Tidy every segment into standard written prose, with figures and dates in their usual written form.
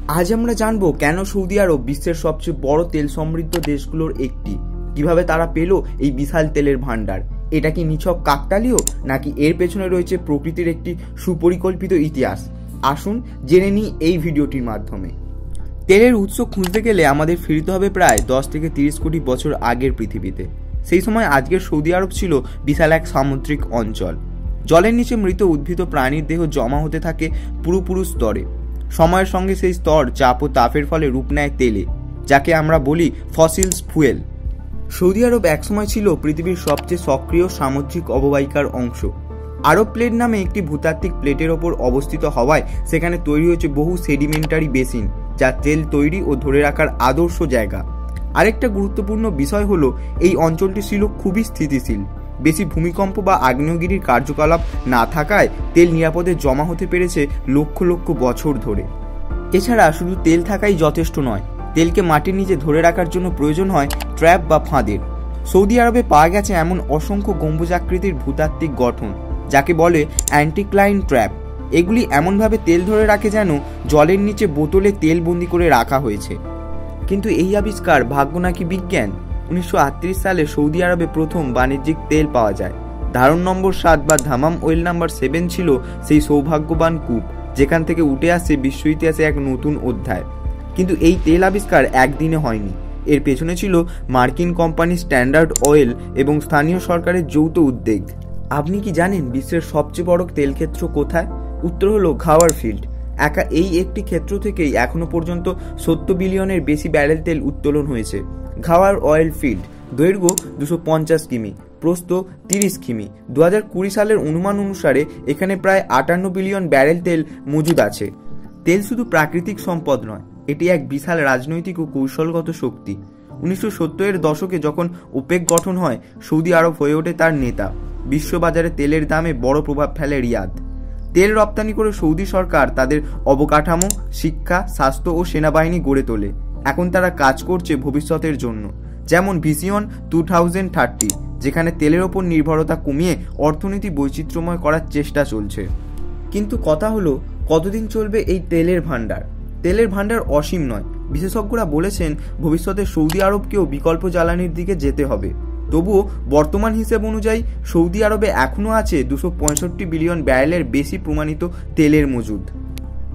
আজ আমরা জানবো কেন সৌদি আরব বিশ্বের সবচেয়ে বড় তেল সমৃদ্ধ দেশগুলোর একটি, কিভাবে তারা পেল এই বিশাল তেলের ভান্ডার। এটা কি নিছক কাকতালীয়, নাকি এর পেছনে রয়েছে প্রকৃতির একটি সুপরিকল্পিত ইতিহাস? আসুন জেনে নিই এই ভিডিওটির মাধ্যমে। তেলের উৎস খুঁজতে গেলে আমাদের ফিরতে হবে প্রায় 10 থেকে 30 কোটি বছর আগের পৃথিবীতে। সেই সময় আজকের সৌদি আরব ছিল বিশাল এক সামুদ্রিক অঞ্চল। জলের নিচে মৃত উদ্ভিদ ও প্রাণীর দেহ জমা হতে থাকে পুরু স্তরে। সময়ের সঙ্গে সেই স্তর চাপ ও তাপের ফলে রূপ নেয় তেলে, যাকে আমরা বলি ফসিলস ফুয়েল। সৌদি আরব একসময় ছিল পৃথিবীর সবচেয়ে সক্রিয় সামুদ্রিক অববাহিকার অংশ। আরব প্লেট নামে একটি ভূতাত্ত্বিক প্লেটের ওপর অবস্থিত হওয়ায় সেখানে তৈরি হয়েছে বহু সেডিমেন্টারি বেসিন, যা তেল তৈরি ও ধরে রাখার আদর্শ জায়গা। আরেকটা গুরুত্বপূর্ণ বিষয় হলো এই অঞ্চলটি ছিল খুবই স্থিতিশীল। বেশি ভূমিকম্প বা আগ্নেয়গিরির কার্যকলাপ না থাকায় তেল নিরাপদে জমা হতে পেরেছে লক্ষ লক্ষ বছর ধরে। এছাড়া শুধু তেল থাকাই যথেষ্ট নয়, তেলকে মাটির নিচে ধরে রাখার জন্য প্রয়োজন হয় ট্র্যাপ বা ফাঁদের। সৌদি আরবে পাওয়া গেছে এমন অসংখ্য গম্বুজাকৃতির ভূতাত্ত্বিক গঠন, যাকে বলে অ্যান্টিক্লাইন ট্র্যাপ। এগুলি এমনভাবে তেল ধরে রাখে যেন জলের নিচে বোতলে তেল বন্দি করে রাখা হয়েছে। কিন্তু এই আবিষ্কার ভাগ্য নাকি বিজ্ঞান? 1938 সালে সৌদি আরবে প্রথম বাণিজ্যিক তেল পাওয়া যায়। ধারণ নম্বর 7 বা ধামাম ওয়েল নাম্বার 7 ছিল সেই সৌভাগ্যবান কূপ, যেখান থেকে উঠে আসছে বিশ্ব ইতিহাসে এক নতুন অধ্যায়। কিন্তু এই তেল আবিষ্কার একদিনে হয়নি। এর পেছনে ছিল মার্কিন কোম্পানি স্ট্যান্ডার্ড অয়েল এবং স্থানীয় সরকারের যৌথ উদ্যোগ। আপনি কি জানেন বিশ্বের সবচেয়ে বড় তেল ক্ষেত্র কোথায়? উত্তর হলো ঘাওয়ার ফিল্ড। একা এই একটি ক্ষেত্র থেকেই এখনো পর্যন্ত 70 বিলিয়নের বেশি ব্যারেল তেল উত্তোলন হয়েছে। ঘাওয়ার অয়েল ফিল্ড দৈর্ঘ্য 250 কিমি, প্রস্থ 30 কিমি। 2020 সালের অনুমান অনুসারে এখানে প্রায় 58 বিলিয়ন ব্যারেল তেল মজুদ আছে। তেল শুধু প্রাকৃতিক সম্পদ নয়, এটি এক বিশাল রাজনৈতিক ও কৌশলগত শক্তি। 1970-এর দশকে যখন ওপেক গঠন হয়, সৌদি আরব হয়ে ওঠে তার নেতা। বিশ্ববাজারে তেলের দামে বড় প্রভাব ফেলে রিয়াদ। তেল রপ্তানি করে সৌদি সরকার তাদের অবকাঠামো, শিক্ষা, স্বাস্থ্য ও সেনাবাহিনী গড়ে তোলে। এখন তারা কাজ করছে ভবিষ্যতের জন্য, যেমন ভিশন 2030, যেখানে তেলের ওপর নির্ভরতা কমিয়ে অর্থনীতি বৈচিত্র্যময় করার চেষ্টা চলছে। কিন্তু কথা হলো, কতদিন চলবে এই তেলের ভান্ডার? তেলের ভান্ডার অসীম নয়। বিশেষজ্ঞরা বলেছেন ভবিষ্যতে সৌদি আরবকেও বিকল্প জ্বালানির দিকে যেতে হবে। তবুও বর্তমান হিসেব অনুযায়ী সৌদি আরবে এখনও আছে 265 বিলিয়ন ব্যারেলের বেশি প্রমাণিত তেলের মজুদ।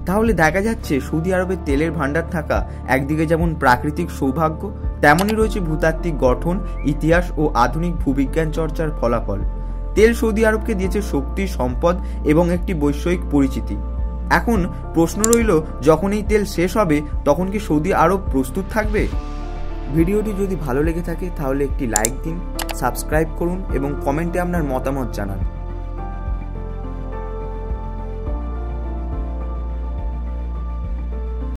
তাহলে দেখা যাচ্ছে সৌদি আরবের তেলের ভান্ডার থাকা একদিকে যেমন প্রাকৃতিক সৌভাগ্য, তেমনই রয়েছে ভূতাত্ত্বিক গঠন, ইতিহাস ও আধুনিক ভূবিজ্ঞান চর্চার ফলাফল। তেল সৌদি আরবকে দিয়েছে শক্তি, সম্পদ এবং একটি বৈশ্বিক পরিচিতি। এখন প্রশ্ন রইল, যখন এই তেল শেষ হবে তখন কি সৌদি আরব প্রস্তুত থাকবে? ভিডিওটি যদি ভালো লেগে থাকে তাহলে একটি লাইক দিন, সাবস্ক্রাইব করুন এবং কমেন্টে আপনার মতামত জানান।